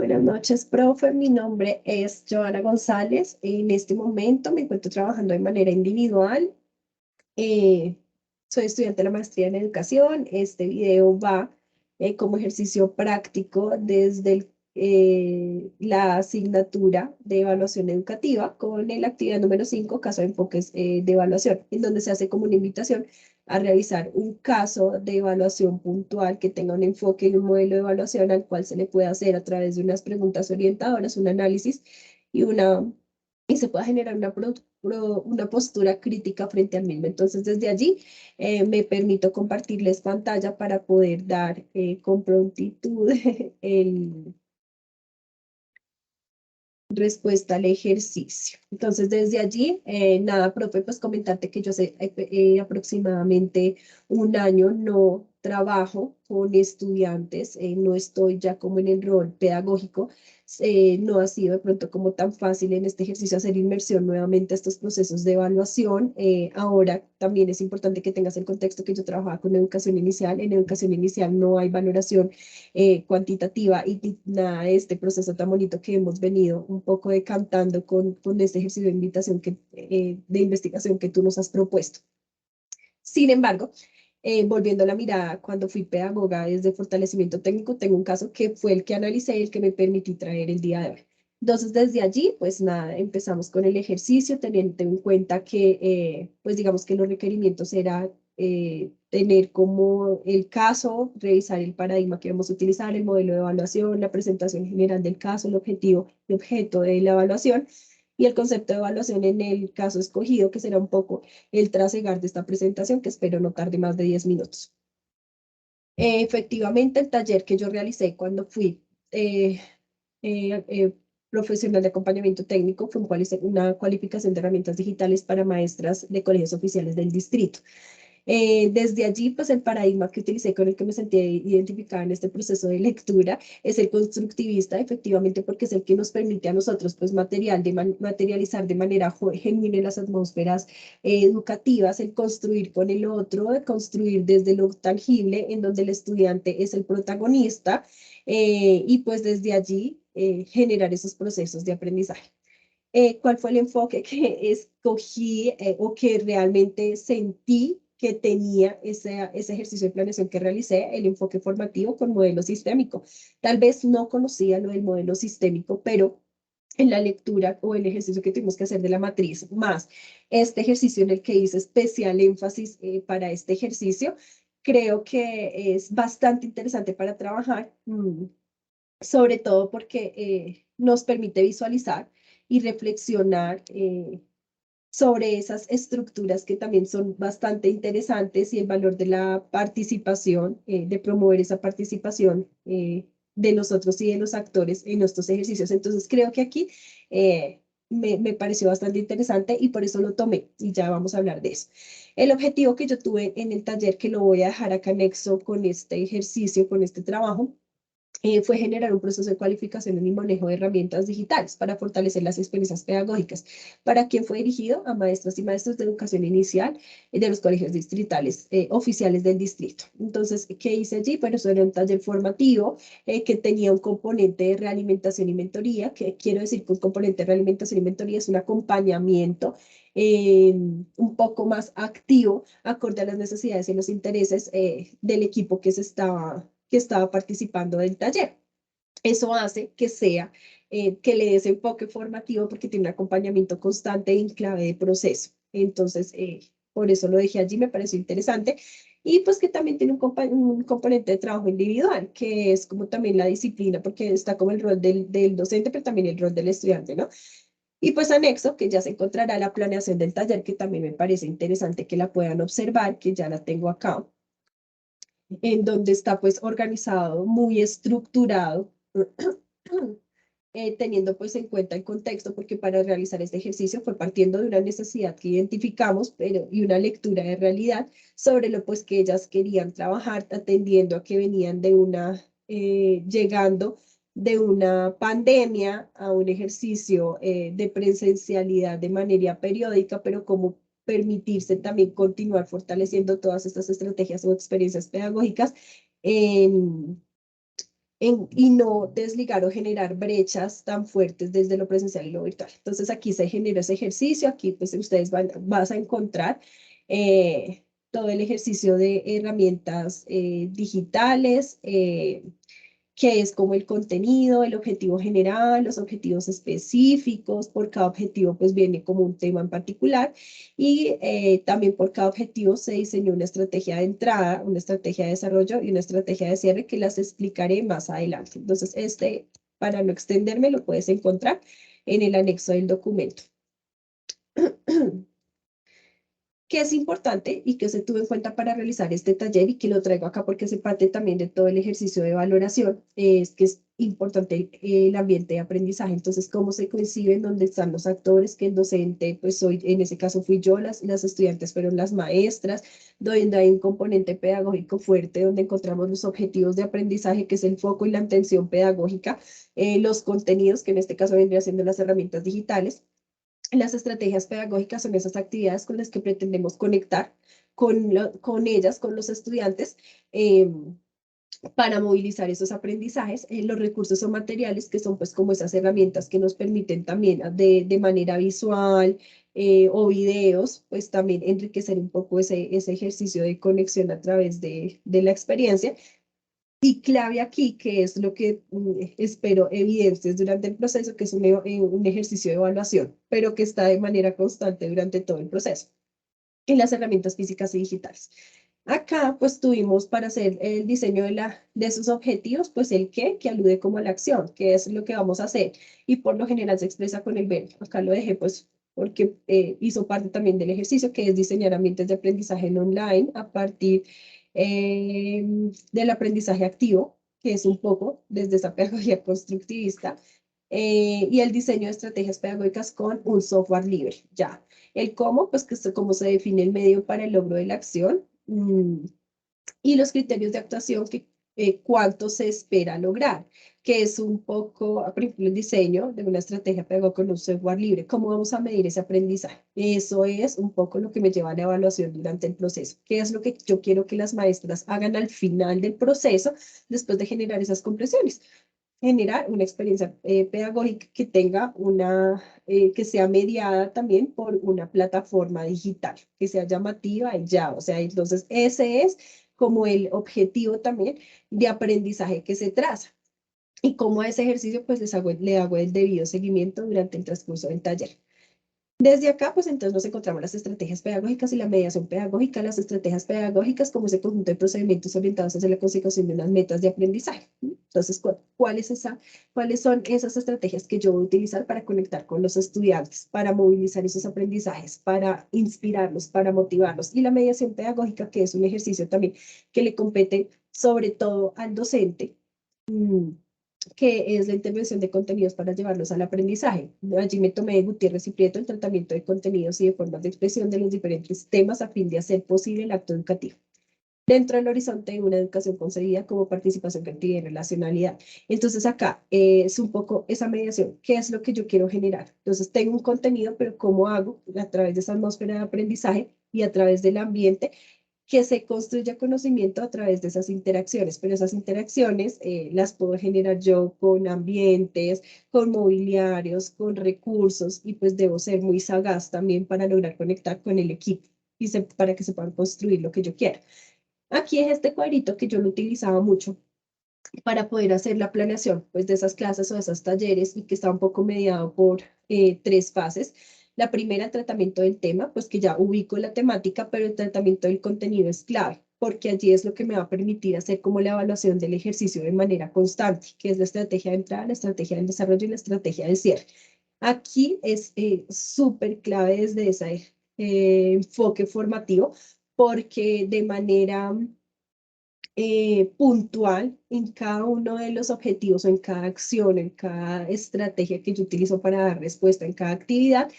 Buenas noches, profe. Mi nombre es Joana González. En este momento me encuentro trabajando de manera individual. Eh, Soy estudiante de la maestría en educación. Este video va como ejercicio práctico desde la asignatura de evaluación educativa con la actividad número 5, caso de enfoques de evaluación, en donde se hace como una invitación a realizar un caso de evaluación puntual que tenga un enfoque y un modelo de evaluación al cual se le puede hacer a través de unas preguntas orientadoras, un análisis y y se pueda generar una postura crítica frente al mismo. Entonces, desde allí me permito compartirles pantalla para poder dar con prontitud el respuesta al ejercicio. Entonces, desde allí, nada, profe, pues comentarte que yo sé aproximadamente un año no trabajo con estudiantes, no estoy ya como en el rol pedagógico, no ha sido de pronto como tan fácil en este ejercicio hacer inmersión nuevamente a estos procesos de evaluación. Ahora también es importante que tengas el contexto que yo trabajaba con educación inicial. En educación inicial no hay valoración cuantitativa y nada de este proceso tan bonito que hemos venido un poco decantando con este ejercicio de invitación de investigación que tú nos has propuesto. Sin embargo, volviendo a la mirada, cuando fui pedagoga desde fortalecimiento técnico, tengo un caso que fue el que analicé y el que me permití traer el día de hoy. Entonces, desde allí, pues nada, empezamos con el ejercicio, teniendo en cuenta que, pues digamos que los requerimientos era tener como el caso, revisar el paradigma que vamos a utilizar, el modelo de evaluación, la presentación general del caso, el objetivo y objeto de la evaluación y el concepto de evaluación en el caso escogido, que será un poco el trasegar de esta presentación, que espero no tarde más de 10 minutos. Efectivamente, el taller que yo realicé cuando fui eh, profesional de acompañamiento técnico fue una cualificación de herramientas digitales para maestras de colegios oficiales del distrito. Desde allí, pues el paradigma que utilicé con el que me sentí identificada en este proceso de lectura es el constructivista, efectivamente, porque es el que nos permite a nosotros, pues, materializar de manera genuina en las atmósferas educativas, el construir con el otro, el construir desde lo tangible, en donde el estudiante es el protagonista, y pues desde allí generar esos procesos de aprendizaje. ¿Cuál fue el enfoque que escogí o que realmente sentí que tenía ese ejercicio de planeación que realicé? El enfoque formativo con modelo sistémico. Tal vez no conocía lo del modelo sistémico, pero en la lectura o el ejercicio que tuvimos que hacer de la matriz, más este ejercicio en el que hice especial énfasis para este ejercicio, creo que es bastante interesante para trabajar. Sobre todo porque nos permite visualizar y reflexionar sobre esas estructuras que también son bastante interesantes y el valor de la participación, de promover esa participación de nosotros y de los actores en estos ejercicios. Entonces creo que aquí me pareció bastante interesante y por eso lo tomé y ya vamos a hablar de eso. El objetivo que yo tuve en el taller, que lo voy a dejar acá anexo con este ejercicio, con este trabajo, fue generar un proceso de cualificación y manejo de herramientas digitales para fortalecer las experiencias pedagógicas. ¿Para quién fue dirigido? A maestras y maestros de educación inicial de los colegios distritales oficiales del distrito. Entonces, ¿qué hice allí? Bueno, eso era un taller formativo que tenía un componente de realimentación y mentoría. Que quiero decir que un componente de realimentación y mentoría es un acompañamiento un poco más activo, acorde a las necesidades y los intereses del equipo que estaba participando del taller. Eso hace que que le dé ese enfoque formativo porque tiene un acompañamiento constante en clave de proceso. Entonces, por eso lo dejé allí, me pareció interesante. Y pues que también tiene un componente de trabajo individual, que es como también la disciplina, porque está como el rol del docente, pero también el rol del estudiante, ¿no? Y pues anexo, que ya se encontrará la planeación del taller, que también me parece interesante que la puedan observar, que ya la tengo acá, en donde está pues organizado, muy estructurado, teniendo pues en cuenta el contexto, porque para realizar este ejercicio fue partiendo de una necesidad que identificamos, pero y una lectura de realidad sobre lo pues que ellas querían trabajar, atendiendo a que venían de llegando de una pandemia a un ejercicio de presencialidad de manera periódica, pero como permitirse también continuar fortaleciendo todas estas estrategias o experiencias pedagógicas en y no desligar o generar brechas tan fuertes desde lo presencial y lo virtual. Entonces aquí se genera ese ejercicio, aquí pues ustedes vas a encontrar todo el ejercicio de herramientas digitales, que es como el contenido, el objetivo general, los objetivos específicos. Por cada objetivo pues viene como un tema en particular y también por cada objetivo se diseñó una estrategia de entrada, una estrategia de desarrollo y una estrategia de cierre que las explicaré más adelante. Entonces para no extenderme, lo puedes encontrar en el anexo del documento. Que es importante y que se tuvo en cuenta para realizar este taller y que lo traigo acá porque se parte también de todo el ejercicio de valoración, es que es importante el ambiente de aprendizaje. Entonces, cómo se coinciden, dónde están los actores, que el docente, pues soy, en ese caso fui yo, las estudiantes fueron las maestras, donde hay un componente pedagógico fuerte, donde encontramos los objetivos de aprendizaje, que es el foco y la atención pedagógica, los contenidos, que en este caso vendría siendo las herramientas digitales. Las estrategias pedagógicas son esas actividades con las que pretendemos conectar con ellas, con los estudiantes, eh, para movilizar esos aprendizajes. Los recursos o materiales, que son pues como esas herramientas que nos permiten también de manera visual o videos, pues también enriquecer un poco ese ejercicio de conexión a través de la experiencia. Y clave aquí, que es lo que espero evidencias durante el proceso, que es un ejercicio de evaluación, pero que está de manera constante durante todo el proceso, en las herramientas físicas y digitales. Acá pues tuvimos para hacer el diseño de esos objetivos, pues el qué, que alude como a la acción, que es lo que vamos a hacer, y por lo general se expresa con el verbo. Acá lo dejé pues porque hizo parte también del ejercicio, que es diseñar ambientes de aprendizaje en online a partir eh, del aprendizaje activo, que es un poco desde esa pedagogía constructivista, y el diseño de estrategias pedagógicas con un software libre, ya. El cómo, pues que es cómo se define el medio para el logro de la acción, y los criterios de actuación, que cuánto se espera lograr, que es un poco, por ejemplo, el diseño de una estrategia pedagógica con un software libre. ¿Cómo vamos a medir ese aprendizaje? Eso es un poco lo que me lleva a la evaluación durante el proceso. ¿Qué es lo que yo quiero que las maestras hagan al final del proceso, después de generar esas comprensiones? Generar una experiencia pedagógica que tenga que sea mediada también por una plataforma digital, que sea llamativa y ya. O sea, entonces ese es como el objetivo también de aprendizaje que se traza. Y como a ese ejercicio, pues le hago el debido seguimiento durante el transcurso del taller. Desde acá, pues entonces nos encontramos las estrategias pedagógicas y la mediación pedagógica. Las estrategias pedagógicas como ese conjunto de procedimientos orientados hacia la consecución de unas metas de aprendizaje. Entonces, ¿cuáles son esas estrategias que yo voy a utilizar para conectar con los estudiantes, para movilizar esos aprendizajes, para inspirarlos, para motivarlos? Y la mediación pedagógica, que es un ejercicio también que le compete sobre todo al docente, que es la intervención de contenidos para llevarlos al aprendizaje. Allí me tomé de Gutiérrez y Prieto el tratamiento de contenidos y de formas de expresión de los diferentes temas a fin de hacer posible el acto educativo dentro del horizonte de una educación concebida como participación creativa y relacionalidad. Entonces acá es un poco esa mediación. ¿Qué es lo que yo quiero generar? Entonces tengo un contenido, pero ¿cómo hago? A través de esa atmósfera de aprendizaje y a través del ambiente, que se construya conocimiento a través de esas interacciones, pero esas interacciones las puedo generar yo con ambientes, con mobiliarios, con recursos, y pues debo ser muy sagaz también para lograr conectar con el equipo y para que se puedan construir lo que yo quiera. Aquí es este cuadrito que yo lo utilizaba mucho para poder hacer la planeación pues, de esas clases o de esos talleres, y que está un poco mediado por tres fases. La primera, el tratamiento del tema, pues que ya ubico la temática, pero el tratamiento del contenido es clave, porque allí es lo que me va a permitir hacer como la evaluación del ejercicio de manera constante, que es la estrategia de entrada, la estrategia del desarrollo y la estrategia de cierre. Aquí es súper clave desde ese enfoque formativo, porque de manera puntual en cada uno de los objetivos o en cada acción, en cada estrategia que yo utilizo para dar respuesta en cada actividad,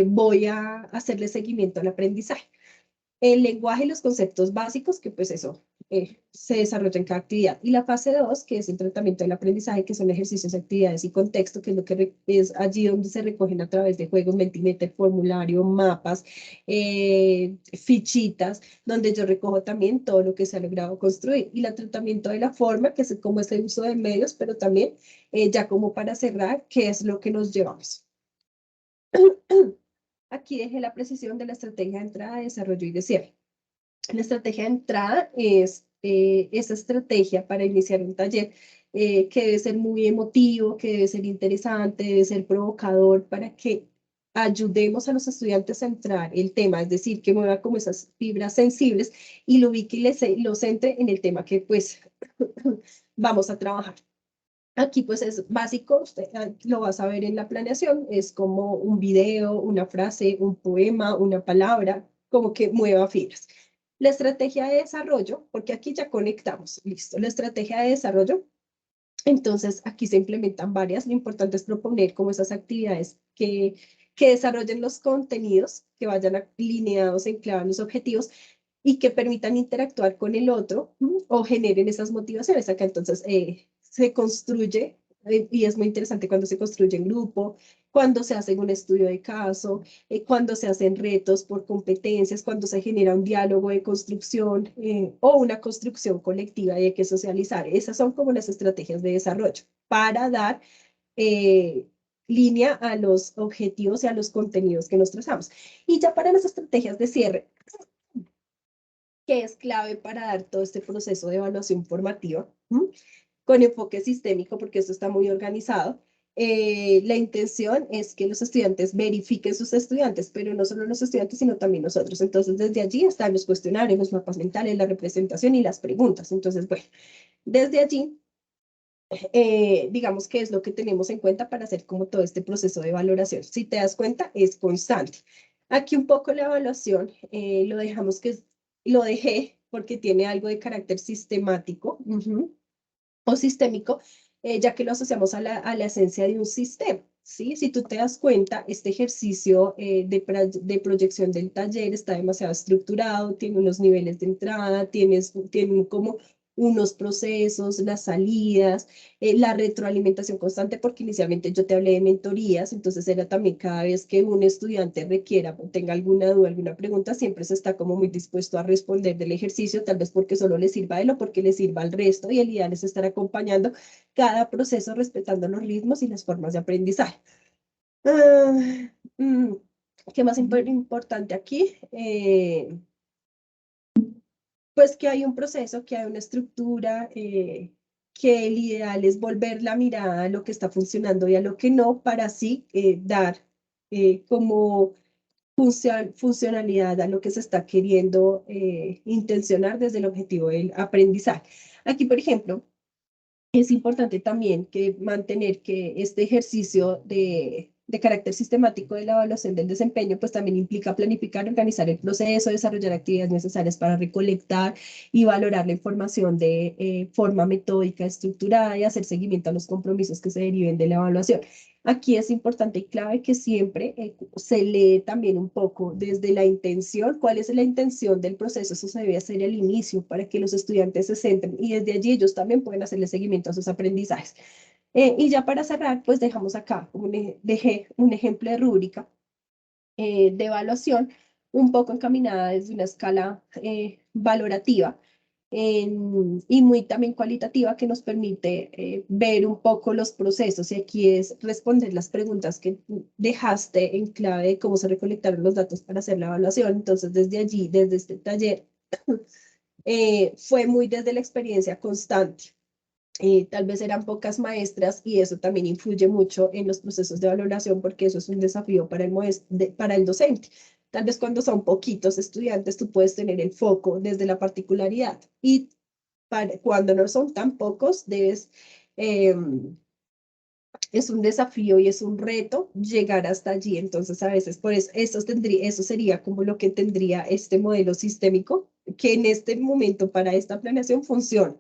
voy a hacerle seguimiento al aprendizaje. El lenguaje y los conceptos básicos, que pues eso se desarrolla en cada actividad. Y la fase 2, que es el tratamiento del aprendizaje, que son ejercicios, actividades y contexto, que es lo que es allí donde se recogen a través de juegos, Mentimeter, formulario, mapas, fichitas, donde yo recojo también todo lo que se ha logrado construir. Y el tratamiento de la forma, que es como ese uso de medios, pero también ya como para cerrar, qué es lo que nos llevamos. Aquí dejé la precisión de la estrategia de entrada, desarrollo y de cierre. La estrategia de entrada es esa estrategia para iniciar un taller que debe ser muy emotivo, que debe ser interesante, debe ser provocador para que ayudemos a los estudiantes a entrar el tema, es decir, que mueva como esas fibras sensibles y lo ubique y los centre en el tema que pues vamos a trabajar. Aquí pues es básico, usted lo vas a ver en la planeación, es como un video, una frase, un poema, una palabra, como que mueva fibras. La estrategia de desarrollo, porque aquí ya conectamos, listo, la estrategia de desarrollo, entonces aquí se implementan varias, lo importante es proponer como esas actividades que desarrollen los contenidos, que vayan alineados en clave los objetivos y que permitan interactuar con el otro o generen esas motivaciones. Acá entonces se construye, y es muy interesante cuando se construye en grupo, cuando se hace un estudio de caso, cuando se hacen retos por competencias, cuando se genera un diálogo de construcción o una construcción colectiva y hay que socializar. Esas son como las estrategias de desarrollo para dar eh, línea a los objetivos y a los contenidos que nos trazamos. Y ya para las estrategias de cierre, que es clave para dar todo este proceso de evaluación formativa, con enfoque sistémico, porque esto está muy organizado. La intención es que los estudiantes verifiquen sus estudiantes, pero no solo los estudiantes, sino también nosotros. Entonces, desde allí están los cuestionarios, los mapas mentales, la representación y las preguntas. Entonces, bueno, desde allí, digamos que es lo que tenemos en cuenta para hacer como todo este proceso de valoración. Si te das cuenta, es constante. Aquí un poco la evaluación lo dejamos lo dejé porque tiene algo de carácter sistemático o sistémico, ya que lo asociamos a la esencia de un sistema. ¿Sí? Si tú te das cuenta, este ejercicio de proyección del taller está demasiado estructurado, tiene unos niveles de entrada, tiene como unos procesos, las salidas, la retroalimentación constante, porque inicialmente yo te hablé de mentorías, entonces era también cada vez que un estudiante requiera, tenga alguna duda, alguna pregunta, siempre se está como muy dispuesto a responder del ejercicio, tal vez porque solo le sirva a él o porque le sirva al resto, y el ideal es estar acompañando cada proceso respetando los ritmos y las formas de aprendizaje. Ah, mm, ¿Qué más importante aquí? Pues que hay un proceso, que hay una estructura, que el ideal es volver la mirada a lo que está funcionando y a lo que no, para así dar como funcionalidad a lo que se está queriendo intencionar desde el objetivo del aprendizaje. Aquí, por ejemplo, es importante también que mantener que este ejercicio de carácter sistemático de la evaluación del desempeño, pues también implica planificar, organizar el proceso, desarrollar actividades necesarias para recolectar y valorar la información de forma metódica, estructurada y hacer seguimiento a los compromisos que se deriven de la evaluación. Aquí es importante y clave que siempre se lee también un poco desde la intención, cuál es la intención del proceso, eso se debe hacer al inicio para que los estudiantes se centren y desde allí ellos también pueden hacerle seguimiento a sus aprendizajes. Y ya para cerrar, pues dejamos acá, dejé un ejemplo de rúbrica de evaluación un poco encaminada desde una escala valorativa y muy también cualitativa que nos permite ver un poco los procesos. Y aquí es responder las preguntas que dejaste en clave de cómo se recolectaron los datos para hacer la evaluación. Entonces, desde allí, desde este taller, fue muy desde la experiencia constante. Tal vez eran pocas maestras y eso también influye mucho en los procesos de valoración porque eso es un desafío para para el docente. Tal vez cuando son poquitos estudiantes tú puedes tener el foco desde la particularidad y cuando no son tan pocos es un desafío y es un reto llegar hasta allí. Entonces a veces por eso sería como lo que tendría este modelo sistémico que en este momento para esta planeación funciona.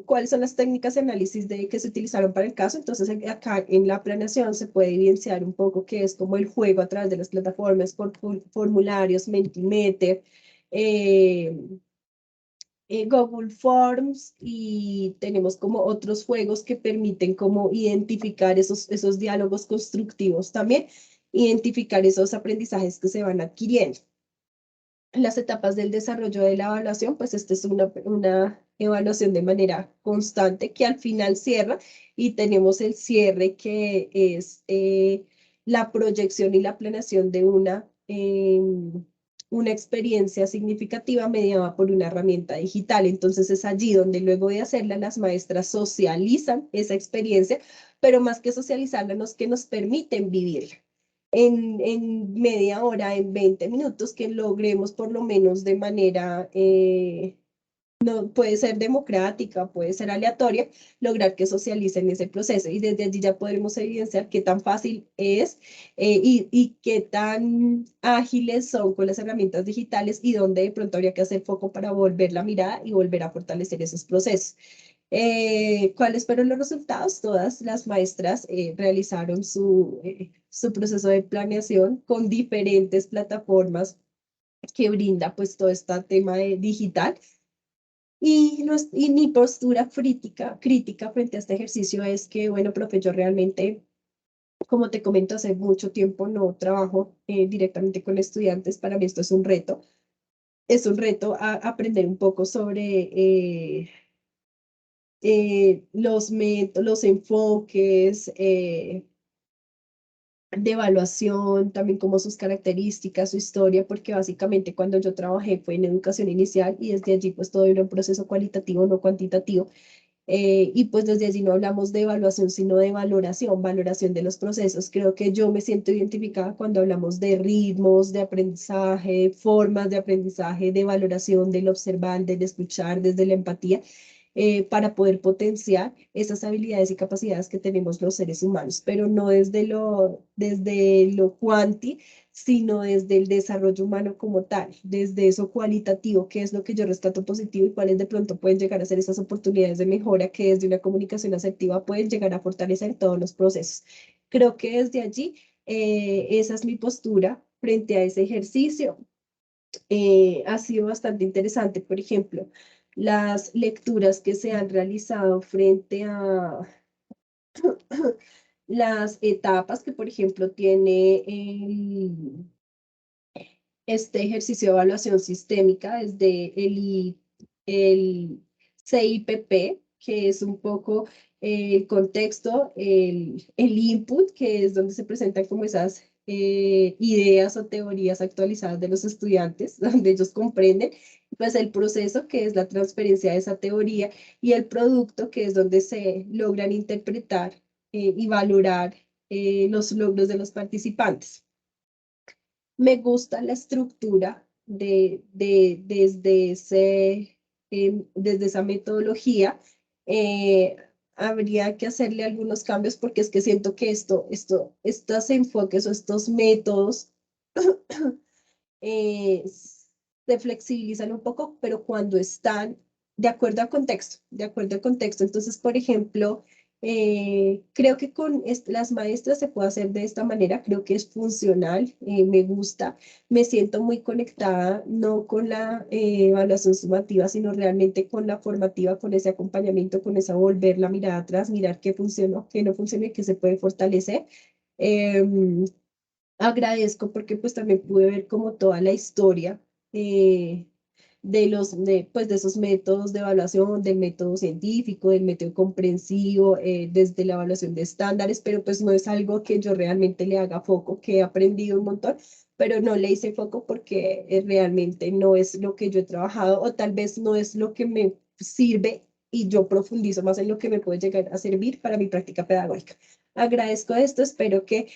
¿Cuáles son las técnicas de análisis que se utilizaron para el caso? Entonces, acá en la planeación se puede evidenciar un poco qué es como el juego a través de las plataformas, por formularios, Mentimeter, Google Forms y tenemos como otros juegos que permiten como identificar esos diálogos constructivos también, identificar esos aprendizajes que se van adquiriendo. Las etapas del desarrollo de la evaluación, pues esta es una evaluación de manera constante que al final cierra y tenemos el cierre que es la proyección y la planeación de una experiencia significativa mediada por una herramienta digital. Entonces es allí donde luego de hacerla las maestras socializan esa experiencia, pero más que socializarla, que nos permiten vivirla en media hora, en 20 minutos, que logremos por lo menos de manera, no, puede ser democrática, puede ser aleatoria, lograr que socialicen ese proceso. Y desde allí ya podremos evidenciar qué tan fácil es y qué tan ágiles son con las herramientas digitales y dónde de pronto habría que hacer foco para volver la mirada y volver a fortalecer esos procesos. ¿Cuáles fueron los resultados? Todas las maestras realizaron su proceso de planeación con diferentes plataformas que brinda pues todo este tema digital. Y mi postura crítica frente a este ejercicio es que, bueno, profe, yo realmente, como te comento, hace mucho tiempo no trabajo directamente con estudiantes. Para mí esto es un reto. Es un reto aprender un poco sobre los métodos, los enfoques de evaluación, también como sus características, su historia, porque básicamente cuando yo trabajé fue en educación inicial y desde allí pues todo era un proceso cualitativo, no cuantitativo. Y pues desde allí no hablamos de evaluación, sino de valoración, valoración de los procesos. Creo que yo me siento identificada cuando hablamos de ritmos, de aprendizaje, formas de aprendizaje, de valoración, del observar, del escuchar, desde la empatía, para poder potenciar esas habilidades y capacidades que tenemos los seres humanos, pero no desde lo cuanti, sino desde el desarrollo humano como tal, desde eso cualitativo, que es lo que yo rescato positivo y cuáles de pronto pueden llegar a ser esas oportunidades de mejora que desde una comunicación asertiva pueden llegar a fortalecer todos los procesos. Creo que desde allí esa es mi postura frente a ese ejercicio. Ha sido bastante interesante, por ejemplo, las lecturas que se han realizado frente a las etapas que, por ejemplo, tiene este ejercicio de evaluación sistémica desde el CIPP, que es un poco el contexto, el input, que es donde se presentan como esas ideas o teorías actualizadas de los estudiantes, donde ellos comprenden, pues el proceso, que es la transferencia de esa teoría, y el producto, que es donde se logran interpretar y valorar los logros de los participantes. Me gusta la estructura desde esa metodología. Eh, Habría que hacerle algunos cambios porque es que siento que estos enfoques o estos métodos eh, se flexibilizan un poco, pero cuando están de acuerdo al contexto. Entonces, por ejemplo, creo que con las maestras se puede hacer de esta manera, creo que es funcional, me gusta, me siento muy conectada, no con la evaluación sumativa, sino realmente con la formativa, con ese acompañamiento, con esa volver la mirada atrás, mirar qué funcionó, qué no funcionó y qué se puede fortalecer. Em, Agradezco porque pues también pude ver como toda la historia eh, pues, de esos métodos de evaluación, del método científico, del método comprensivo, desde la evaluación de estándares, pero pues no es algo que yo realmente le haga foco, que he aprendido un montón, pero no le hice foco porque realmente no es lo que yo he trabajado o tal vez no es lo que me sirve y yo profundizo más en lo que me puede llegar a servir para mi práctica pedagógica. Agradezco esto, espero que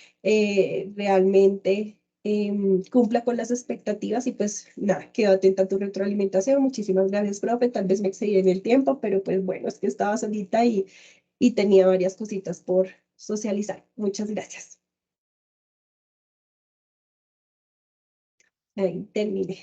realmente cumpla con las expectativas y pues nada, quedo atenta a tu retroalimentación. Muchísimas gracias, profe. Tal vez me excedí en el tiempo, pero pues bueno, es que estaba solita y tenía varias cositas por socializar. Muchas gracias. Ahí terminé.